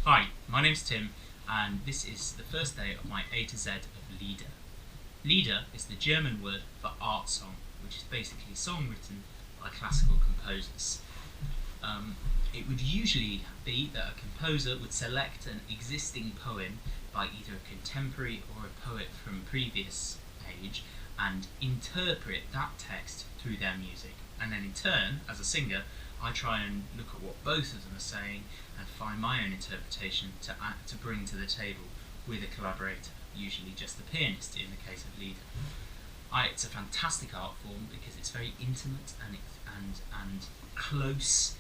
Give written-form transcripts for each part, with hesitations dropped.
Hi, my name's Tim, and this is the first day of my A to Z of Lieder. Lieder is the German word for art song, which is basically a song written by classical composers. It would usually be that a composer would select an existing poem by either a contemporary or a poet from previous age and interpret that text through their music. And then in turn, as a singer, I try and look at what both of them are saying and find my own interpretation to bring to the table with a collaborator, usually just the pianist in the case of Lieder. It's a fantastic art form because it's very intimate and close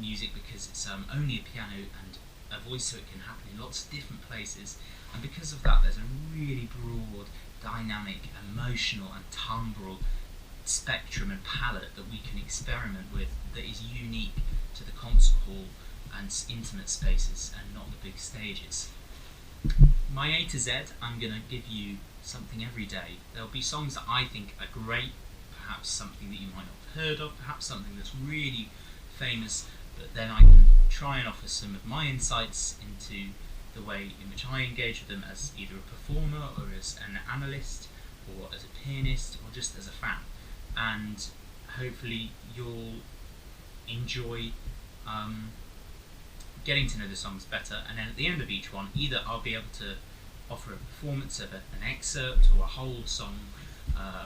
music, because it's only a piano and a voice, so it can happen in lots of different places, and because of that there's a really broad, dynamic, emotional and timbral spectrum and palette that we can experiment with that is unique to the concert hall and intimate spaces and not the big stages. My A to Z, I'm going to give you something every day. There'll be songs that I think are great, perhaps something that you might not have heard of, perhaps something that's really famous, but then I can try and offer some of my insights into the way in which I engage with them as either a performer or as an analyst or as a pianist or just as a fan. And hopefully you'll enjoy getting to know the songs better, and then at the end of each one either I'll be able to offer a performance of an excerpt or a whole song,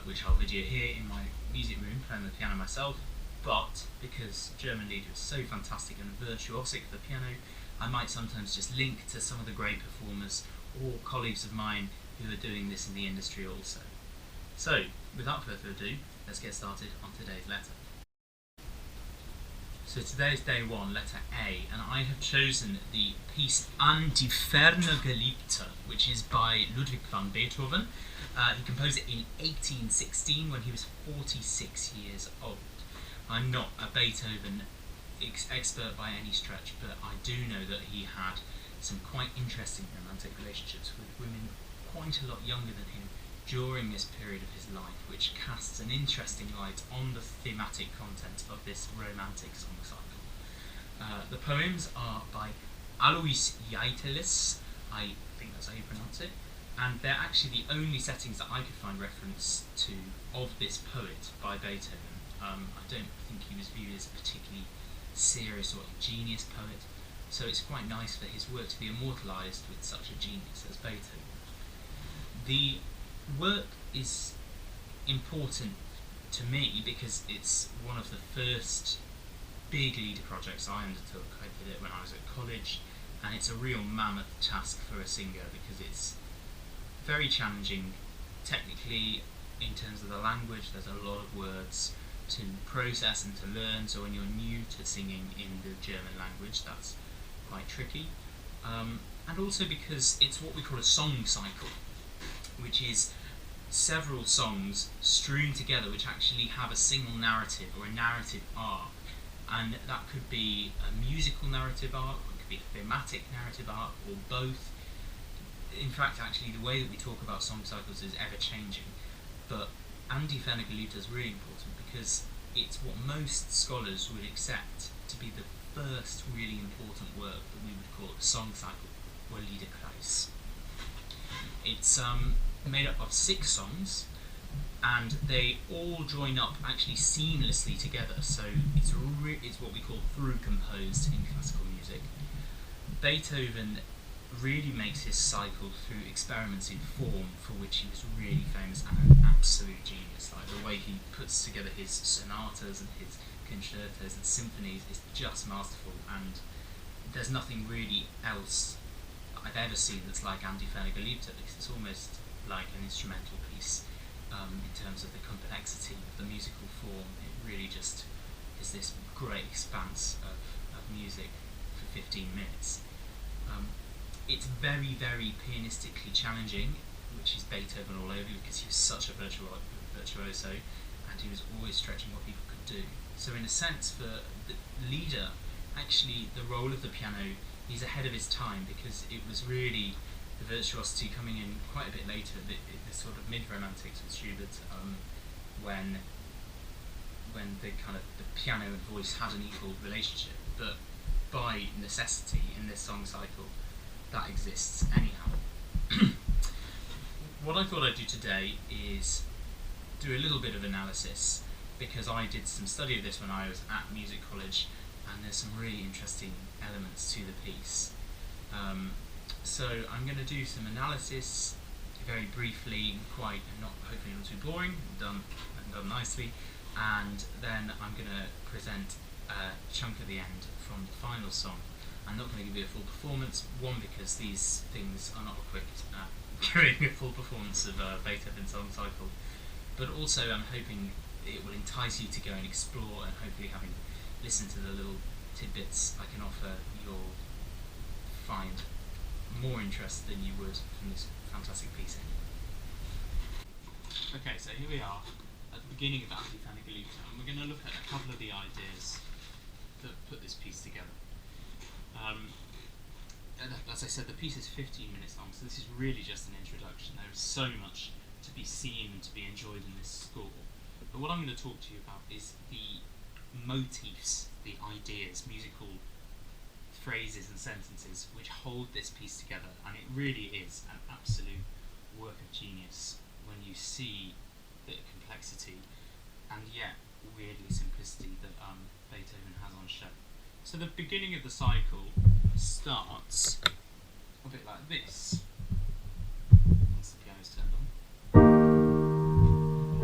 which I'll video here in my music room playing the piano myself. But because German Lieder is so fantastic and virtuosic for the piano, I might sometimes just link to some of the great performers or colleagues of mine who are doing this in the industry also. So, without further ado, let's get started on today's letter. So today is day one, letter A, and I have chosen the piece An Die Ferne Geliebte, which is by Ludwig van Beethoven. He composed it in 1816 when he was 46 years old. I'm not a Beethoven expert by any stretch, but I do know that he had some quite interesting romantic relationships with women quite a lot younger than him during this period of his life, which casts an interesting light on the thematic content of this romantic song cycle. The poems are by Alois Jaitelis, I think that's how you pronounce it, and they're actually the only settings that I could find reference to of this poet by Beethoven. I don't think he was viewed as a particularly serious or ingenious poet, so it's quite nice for his work to be immortalised with such a genius as Beethoven. The work is important to me because it's one of the first big Lieder projects I undertook. I did it when I was at college, and it's a real mammoth task for a singer because it's very challenging technically in terms of the language. There's a lot of words to process and to learn, so when you're new to singing in the German language, that's quite tricky. And also because it's what we call a song cycle, which is several songs strewn together which actually have a single narrative or a narrative arc, and that could be a musical narrative arc, or it could be a thematic narrative arc, or both. In fact, actually, the way that we talk about song cycles is ever changing, but An Die Ferne Geliebte is really important because it's what most scholars would accept to be the first really important work that we would call a song cycle, or Liederkreis. It's made up of 6 songs, and they all join up actually seamlessly together, so it's what we call through composed in classical music. Beethoven really makes his cycle through experiments in form, for which he was really famous and an absolute genius. Like the way he puts together his sonatas and his concertos and symphonies is just masterful, and there's nothing really else I've ever seen that's like An Die Ferne Geliebte, because it's almost like an instrumental piece in terms of the complexity of the musical form. It really just is this great expanse of music for 15 minutes. It's very, very pianistically challenging, which is Beethoven all over, because he was such a virtuoso, and he was always stretching what people could do. So in a sense, for the Lieder, actually the role of the piano, he's ahead of his time, because it was really the virtuosity coming in quite a bit later, the sort of mid-romantics with Schubert, when the kind of the piano and voice had an equal relationship. But by necessity in this song cycle that exists anyhow. What I thought I'd do today is do a little bit of analysis, because I did some study of this when I was at music college, and there's some really interesting elements to the piece. So I'm going to do some analysis very briefly, hopefully not too boring, done nicely, and then I'm going to present a chunk at the end from the final song. I'm not going to give you a full performance, one, because these things are not equipped at giving a full performance of Beethoven's song cycle, but also I'm hoping it will entice you to go and explore, and hopefully, having listened to the little tidbits I can offer, you'll find more interest than you would from this fantastic piece anyway. Okay, so here we are at the beginning of An Die Ferne Geliebte, and we're going to look at a couple of the ideas that put this piece together. As I said, the piece is 15 minutes long, so this is really just an introduction. There is so much to be seen and to be enjoyed in this score. But what I'm going to talk to you about is the motifs, the ideas, musical phrases and sentences which hold this piece together, and it really is an absolute work of genius when you see the complexity and yet weirdly simplicity that Beethoven has on show. So the beginning of the cycle starts a bit like this, once the piano's turned on.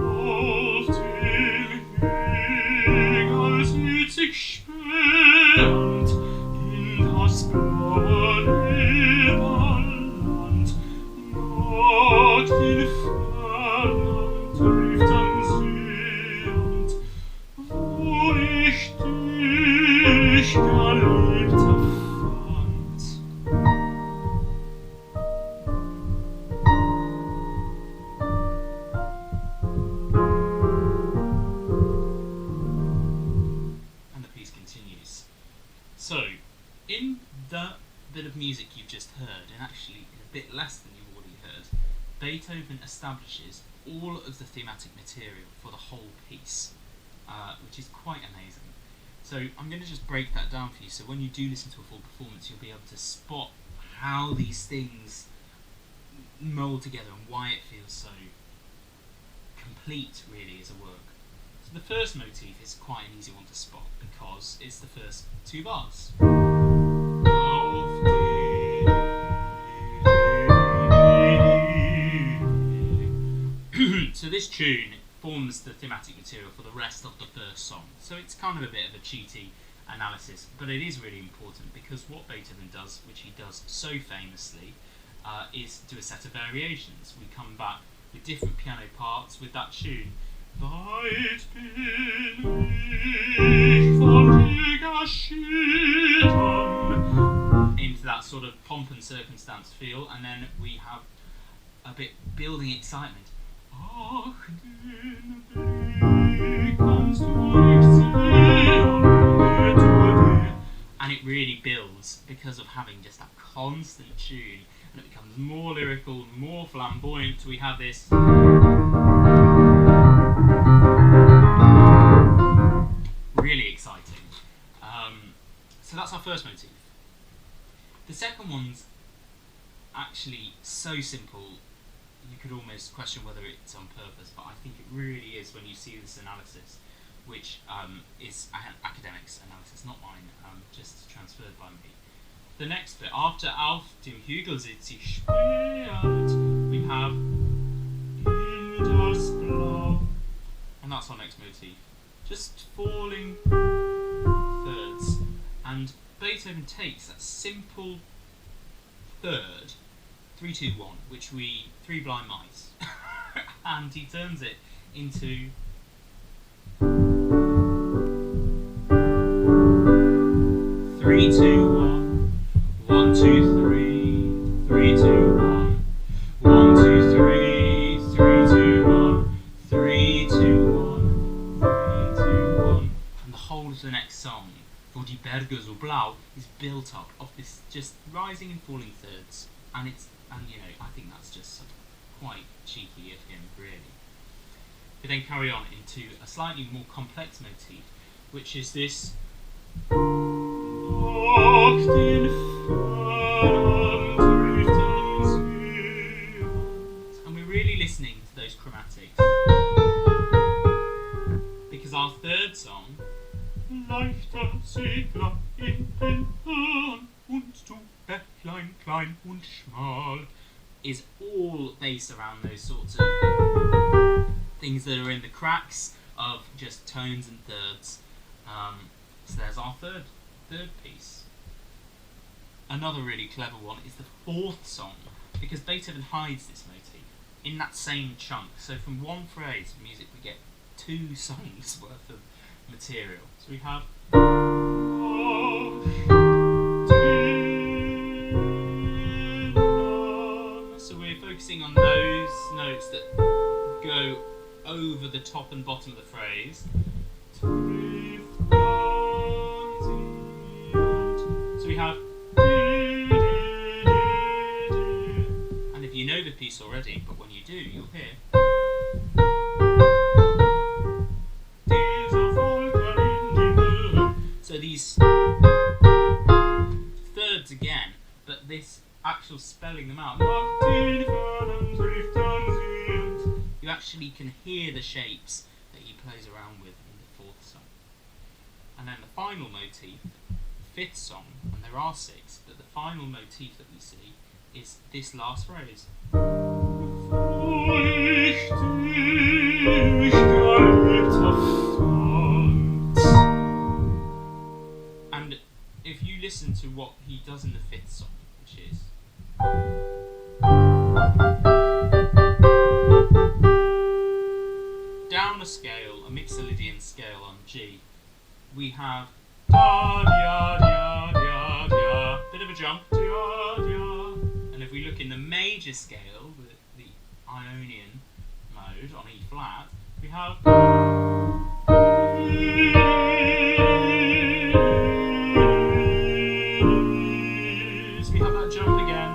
Auf den Weg, als hielt sich spähend in das blaue Nebenland, Gott in Fernland trifft an sehend, wo ich dich, Geliebter, fand. And the piece continues. So, in the bit of music you've just heard, and actually in a bit less than you've already heard, Beethoven establishes all of the thematic material for the whole piece, which is quite amazing. So I'm going to just break that down for you, so when you do listen to a full performance, you'll be able to spot how these things mould together and why it feels so complete, really, as a work. So the first motif is quite an easy one to spot, because it's the first two bars. So this tune forms the thematic material for the rest of the first song. So it's kind of a bit of a cheaty analysis, but it is really important, because what Beethoven does, which he does so famously, is do a set of variations. We come back with different piano parts with that tune. Weit bin ich von dir geschieden, into that sort of pomp and circumstance feel, and then we have a bit building excitement. Ach, den Weg kannst du nicht sehen, and it really builds because of having just that constant tune, and it becomes more lyrical, more flamboyant. We have this really exciting. So that's our first motif. The second one's actually so simple, you could almost question whether it's on purpose, but I think it really is when you see this analysis, which is an academic's analysis, not mine, just transferred by me. The next bit, after Auf dem Hügel sitzt sie spähend, we have in das Blau, and that's our next motif. Just falling thirds, and Beethoven takes that simple third, 3-2-1, which we three blind mice, and he turns it into 3-2-1, 1-2-3, 3-2-1, 1-2-3, 3-2-1, 3-2-1, 3-2-1, and the whole of the next song, For die Berge so blau, is built up of this just rising and falling thirds, and you know, I think that's just quite cheeky of him, really. We then carry on into a slightly more complex motif, which is this And we're really listening to those chromatics. Because our third song, Leichter Segler in den Hahn und du Bächlein klein und schmal, is all based around those sorts of things that are in the cracks of just tones and thirds. So there's our third piece. Another really clever one is the fourth song, because Beethoven hides this motif in that same chunk. So from one phrase of music we get 2 songs worth of material. So we have so we're focusing on those notes that go over the top and bottom of the phrase. So we have, and if you know the piece already, but when you do, you'll hear. So these thirds again, but this actual spelling them out, you actually can hear the shapes that he plays around with in the fourth song. And then the final motif, fifth song, and there are 6, but the final motif that we see is this last phrase. And if you listen to what he does in the fifth song, which is down a scale, a Mixolydian scale on G, we have da da da da da, bit of a jump, da da. And if we look in the major scale, the Ionian mode on E flat, we have so we have that jump again,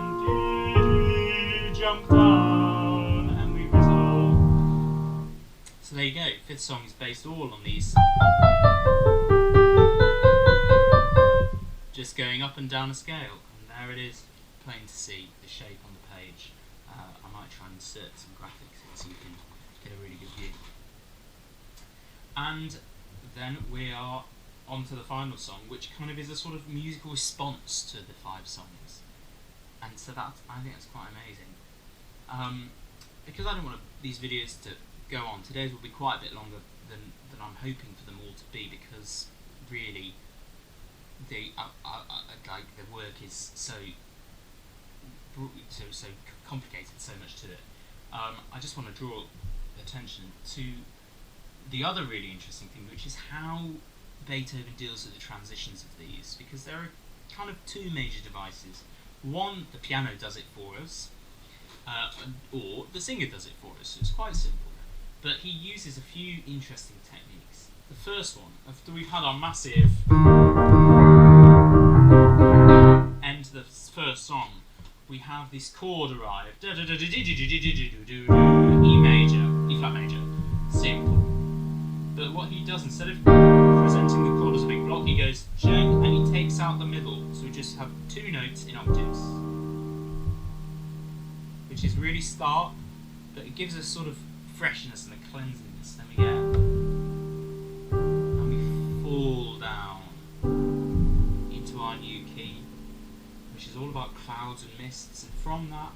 jump down, and we resolve. So there you go. Fifth song is based all on these. Just going up and down a scale, and there it is, plain to see the shape on the page. I might try and insert some graphics in so you can get a really good view. And then we are on to the final song, which kind of is a sort of musical response to the 5 songs. And so that, I think that's quite amazing. Because I don't want these videos to go on, today's will be quite a bit longer than I'm hoping for them all to be, because really the work is so complicated, so much to it. I just want to draw attention to the other really interesting thing, which is how Beethoven deals with the transitions of these, because there are kind of 2 major devices. One, the piano does it for us, or the singer does it for us. It's quite simple, but he uses a few interesting techniques. The first one, after we've had our massive end to the first song, we have this chord arrive, E major, E flat major, simple. But what he does, instead of presenting the chord as a big block, he goes and he takes out the middle, so we just have 2 notes in octaves, which is really stark, but it gives us sort of freshness and a cleansiness. Then we get, and we fall down into our new key, which is all about clouds and mists, and from that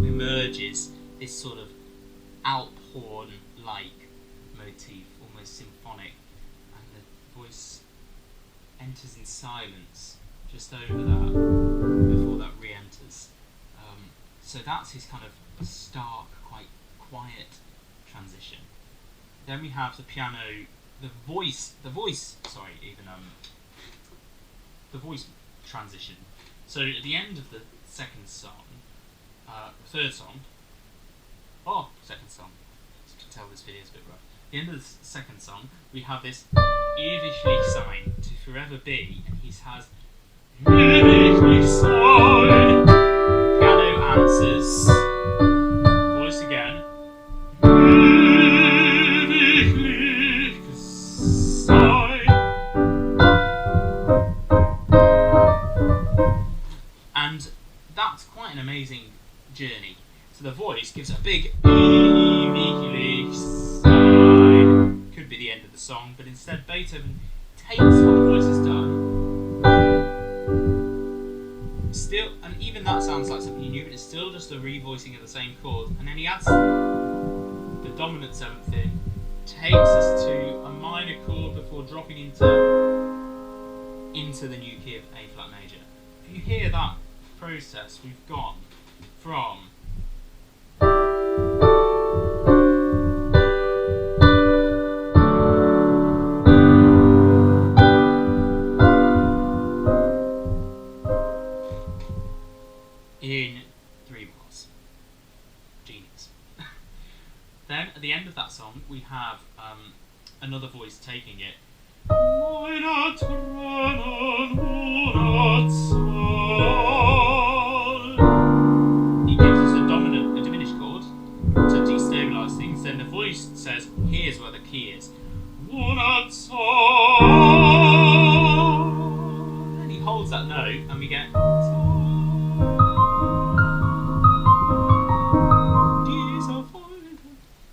emerges this sort of Alp horn-like motif, almost symphonic, and the voice enters in silence just over that before that re-enters. So that's his kind of stark, quite quiet transition. Then we have the piano, the voice transition. So at the end of the second song, second song, you can tell this video is a bit rough. At the end of the second song, we have this ewiglich sein, to forever be, and he has ewiglich sein. Piano answers, voice again, ewiglich sein. So the voice gives a big ewiglich sein. Could be the end of the song, but instead Beethoven takes what the voice has done. Still, and even that sounds like something new, but it's still just a revoicing of the same chord. And then he adds the dominant seventh in, takes us to a minor chord before dropping into the new key of A flat major. If you hear that process, we've gone from in 3 bars. Genius. Then at the end of that song we have another voice taking it. He gives us a diminished chord to destabilise things. Then the voice says, here's where the key is. And he holds that note and we get.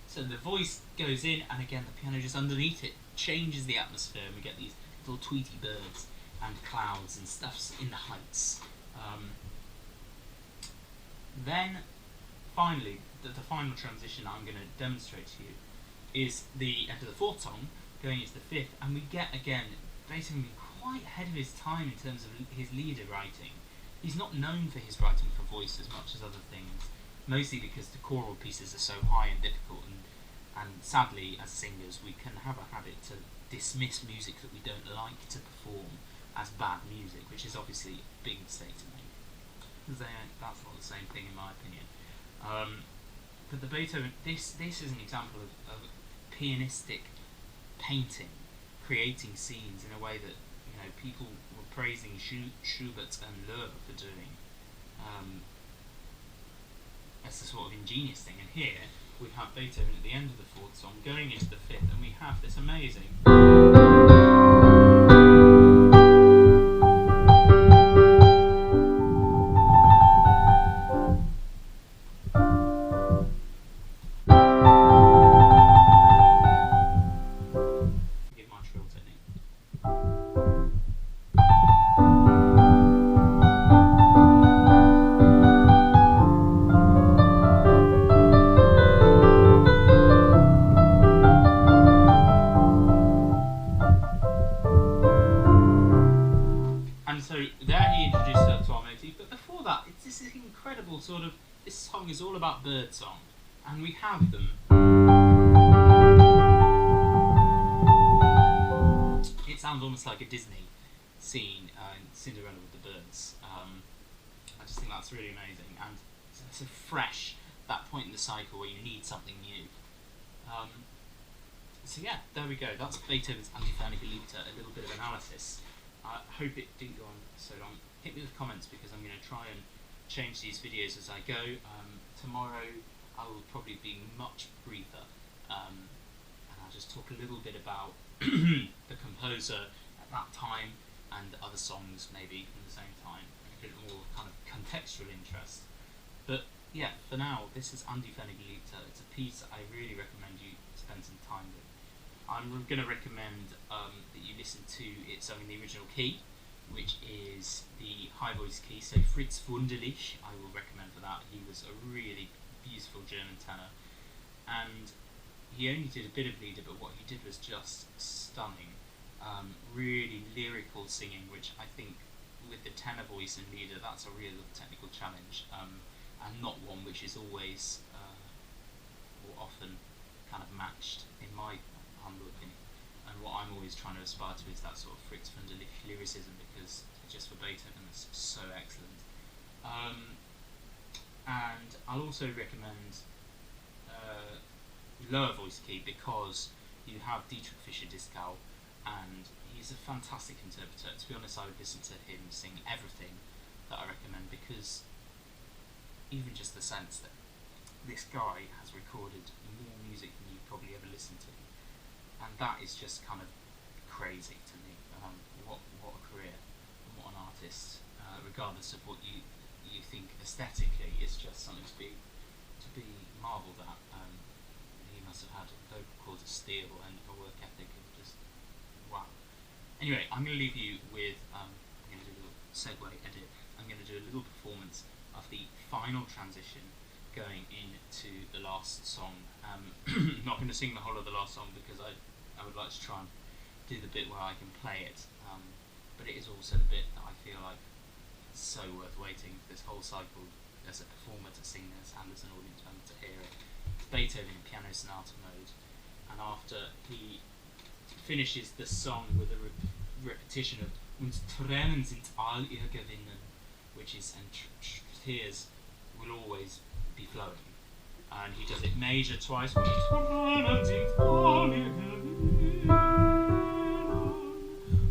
So the voice goes in, and again the piano just underneath it changes the atmosphere, and we get these little Tweety birds and clouds and stuffs in the heights. Then finally, the final transition I'm going to demonstrate to you is the end of the fourth song going into the fifth, and we get again Beethoven quite ahead of his time in terms of his lieder writing. He's not known for his writing for voice as much as other things, mostly because the choral pieces are so high and difficult, and sadly as singers we can have a habit to dismiss music that we don't like to perform as bad music, which is obviously a big mistake to make. That's not the same thing in my opinion. But the Beethoven, this is an example of pianistic painting, creating scenes in a way that people were praising Schubert and Loewe for doing. That's the sort of ingenious thing, and here we have Beethoven at the end of the fourth song going into the fifth, and we have this amazing forgive my shrill technique. And so there he introduced the tonal motif, but before that, it's this incredible sort of, this song is all about birdsong, and we have them. It sounds almost like a Disney scene in Cinderella with the birds. I just think that's really amazing, and it's so fresh, that point in the cycle where you need something new. So yeah, there we go, that's Beethoven's An Die Ferne Geliebte, a little bit of analysis. I hope it didn't go on so long. Hit me with comments because I'm going to try and change these videos as I go. Tomorrow I will probably be much briefer, and I'll just talk a little bit about the composer at that time and other songs maybe from the same time, a bit more kind of contextual interest. But yeah, for now, this is An Die Ferne Geliebte. It's a piece that I really recommend you spend some time with. I'm going to recommend that you listen to it sung in the original key, which is the high voice key, so Fritz Wunderlich I will recommend for that. He was a really beautiful German tenor, and he only did a bit of lieder, but what he did was just stunning. Really lyrical singing, which I think with the tenor voice and lieder, that's a real technical challenge, and not one which is always or often kind of matched in my humble opinion. And what I'm always trying to aspire to is that sort of Fritz van der Lich lyricism, because just for Beethoven it's so excellent. And I'll also recommend lower voice key, because you have Dietrich Fischer-Dieskau, and he's a fantastic interpreter. To be honest, I would listen to him sing everything that I recommend, because even just the sense that this guy has recorded more music than you've probably ever listened to, and that is just kind of crazy to me. What a career, and what an artist, regardless of what you think aesthetically. It's just something to to be marvelled at. He must have had vocal cords of steel and a work ethic of just wow. Anyway, I'm going to leave you with, I'm going to do a little segue edit. I'm going to do a little performance of the final transition going into the last song. I'm not going to sing the whole of the last song because I would like to try and do the bit where I can play it, but it is also the bit that I feel like is so worth waiting for this whole cycle as a performer to sing this and as an audience member to hear it. It's Beethoven in piano sonata mode, and after he finishes the song with a repetition of "Und Tränen sind all ihr Gewinnen," which is and tears will always be flowing, and he does it major twice. "Und Tränen sind all ihr Gewinnen,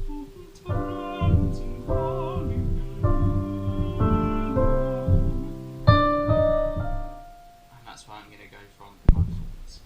und Tränen sind all ihr Gewinnen," and that's where I'm going to go from my performance.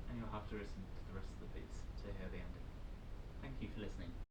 And you'll have to listen to the rest of the piece to hear the ending. Thank you for listening.